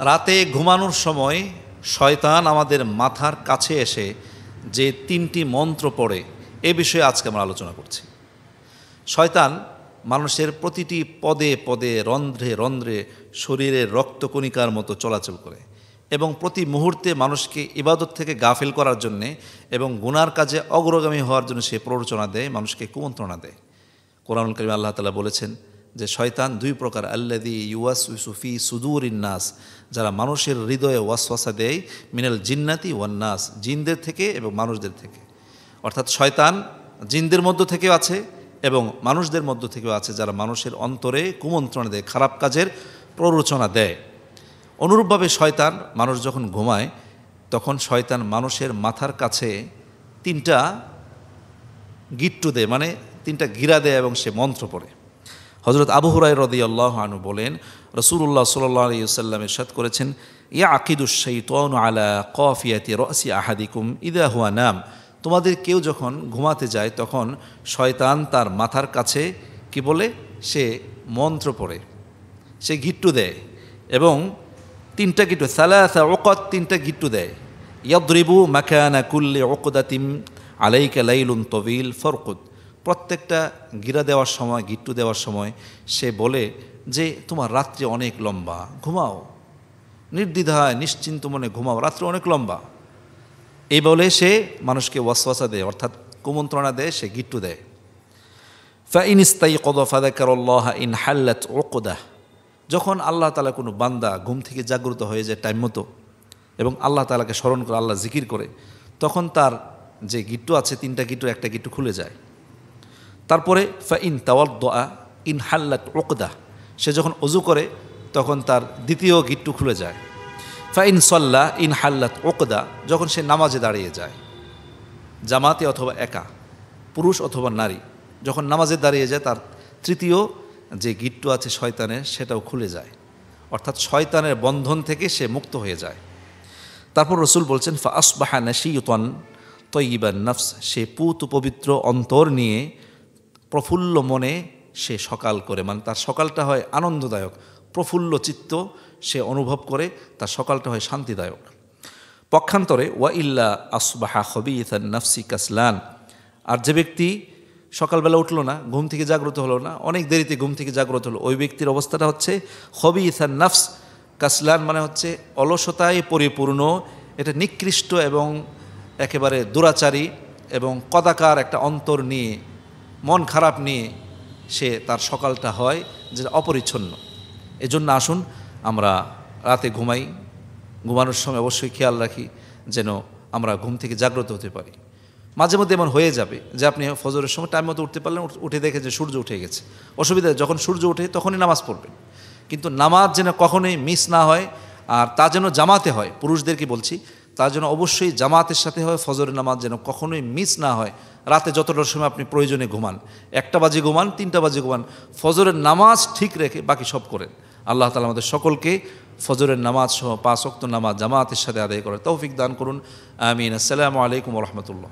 রাতে ঘুমানোর সময় শয়তান আমাদের মাথার কাছে এসে যে তিনটি মন্ত্র পড়ে এ বিষয়ে আজকে আমরা আলোচনা করছি। শয়তান মানুষের প্রতিটি পদে পদে রন্ধ্রে রন্ধ্রে শরীরের রক্তকণিকার মতো চলাচল করে এবং প্রতি মুহূর্তে মানুষকে ইবাদত থেকে গাফিল করার জন্যে এবং গুনার কাজে অগ্রগামী হওয়ার জন্য সে প্ররোচনা দেয়, মানুষকে কুমন্ত্রণা দেয়। কোরআনুল কারীমে আল্লাহ তাআলা বলেছেন যে শয়তান দুই প্রকার, আল্লাযী ইউওয়াসউইসু ফি সুদুরিন নাস, যারা মানুষের হৃদয়ে ওয়াসওয়াসা দেয়, মিনাল জিন্নাতি ওয়ান নাস, জিনদের থেকে এবং মানুষদের থেকে। অর্থাৎ শয়তান জিনদের মধ্য থেকেও আছে এবং মানুষদের মধ্য থেকেও আছে, যারা মানুষের অন্তরে কুমন্ত্রণা দেয়, খারাপ কাজের প্ররোচনা দেয়। অনুরূপভাবে শয়তান মানুষ যখন ঘুমায় তখন শয়তান মানুষের মাথার কাছে তিনটা গিট্টু দেয়, মানে তিনটা গিরা দেয় এবং সে মন্ত্র পড়ে। হযরত আবু হুরায়রা রাদিয়াল্লাহু আনহু বলেন, রাসূলুল্লাহ সাল্লাল্লাহু আলাইহি ওয়াসাল্লাম ইরশাদ করেছেন, ইয়াকিদুশ শাইতানু আলা কাফিয়াতি রাসি আহাদিকুম ইযা হুয়া নাম, তোমাদের কেউ যখন ঘুমাতে যায় তখন শয়তান তার মাথার কাছে কি বলে, সে মন্ত্র পড়ে, সে গিট্টু দেয় এবং তিনটা গিট্টু, সালাসা উকাত, তিনটা গিট্টু দেয়। ইয়াদরিবু মাকানা কুল্লি উকদাতিম আলাইকা লাইলুন তাওয়িল ফারকুদ, প্রত্যেকটা গিরা দেওয়ার সময়, গিট্টু দেওয়ার সময় সে বলে যে তোমার রাত্রি অনেক লম্বা, ঘুমাও, নির্দ্বিধায় নিশ্চিন্ত মনে ঘুমাও, রাত্রি অনেক লম্বা। এই বলে সে মানুষকে ওয়াসওয়াসা দেয়, অর্থাৎ কুমন্ত্রণা দেয়, সে গিট্টু দেয়। ফাইন ইস্তাইকাযা ফাযাকারাল্লাহা ইন হাল্লাত উকদাহ, যখন আল্লাহ তাআলা কোনো বান্দা ঘুম থেকে জাগ্রত হয়ে যায় টাইম মতো এবং আল্লাহ তাআলাকে স্মরণ করে, আল্লাহ জিকির করে, তখন তার যে গিট্টু আছে তিনটা গিট্টুর একটা গিট্টু খুলে যায়। তারপরে ফাইন তাওয়াদ্দা ইন হাল্লাত উকদাহ, সে যখন ওযু করে তখন তার দ্বিতীয় গিট্টু খুলে যায়। ফাইন সাল্লা ইন হাল্লাত উকদা, যখন সে নামাজে দাঁড়িয়ে যায়, জামাতে অথবা একা, পুরুষ অথবা নারী, যখন নামাজে দাঁড়িয়ে যায় তার তৃতীয় যে গিট্টু আছে শয়তানের সেটাও খুলে যায়, অর্থাৎ শয়তানের বন্ধন থেকে সে মুক্ত হয়ে যায়। তারপর রাসূল বলছেন, ফা আসবাহা নাশীতান তাইয়িবান নফস, সে পুত পবিত্র অন্তর নিয়ে প্রফুল্ল মনে সে সকাল করে, মানে তার সকালটা হয় আনন্দদায়ক, প্রফুল্ল চিত্ত সে অনুভব করে, তার সকালটা হয় শান্তিদায়ক। পক্ষান্তরে ওয়া ইল্লা আসবাহা খবিসান নফসি কাসলান, আর যে ব্যক্তি সকালবেলা উঠলো না, ঘুম থেকে জাগ্রত হলো না, অনেক দেরিতে ঘুম থেকে জাগ্রত হলো, ওই ব্যক্তির অবস্থাটা হচ্ছে খবিসান নফস কাসলান, মানে হচ্ছে অলসতায় পরিপূর্ণ, এটা নিকৃষ্ট এবং একেবারে দুরাচারী এবং কদাকার একটা অন্তর নিয়ে, মন খারাপ নিয়ে সে তার সকালটা হয় যেটা অপরিচ্ছন্ন। এজন্য আসুন আমরা রাতে ঘুমাই, ঘুমানোর সময় অবশ্যই খেয়াল রাখি যেন আমরা ঘুম থেকে জাগ্রত হতে পারি। মাঝে মধ্যে এমন হয়ে যাবে যে আপনি ফজরের সময় টাইম মতো উঠতে পারলেন, উঠে দেখে যে সূর্য উঠে গেছে, অসুবিধা, যখন সূর্য ওঠে তখনই নামাজ পড়বেন, কিন্তু নামাজ যেন কখনোই মিস না হয়, আর তা যেন জামাতে হয়, পুরুষদেরকে বলছি, তার জন্য অবশ্যই জামাতের সাথে হয়, ফজরের নামাজ যেন কখনোই মিস না হয়। রাতে যতটার সময় আপনি প্রয়োজনে ঘুমান, 1টা বাজে ঘুমান, 3টা বাজে ঘুমান, ফজরের নামাজ ঠিক রেখে বাকি সব করেন। আল্লাহ তাআলা আমাদের সকলকে ফজরের নামাজ সহ 5 ওয়াক্ত নামাজ জামাতের সাথে আদায় করার তৌফিক দান করুন। আমিন। আসসালামু আলাইকুম ওয়া রাহমাতুল্লাহ।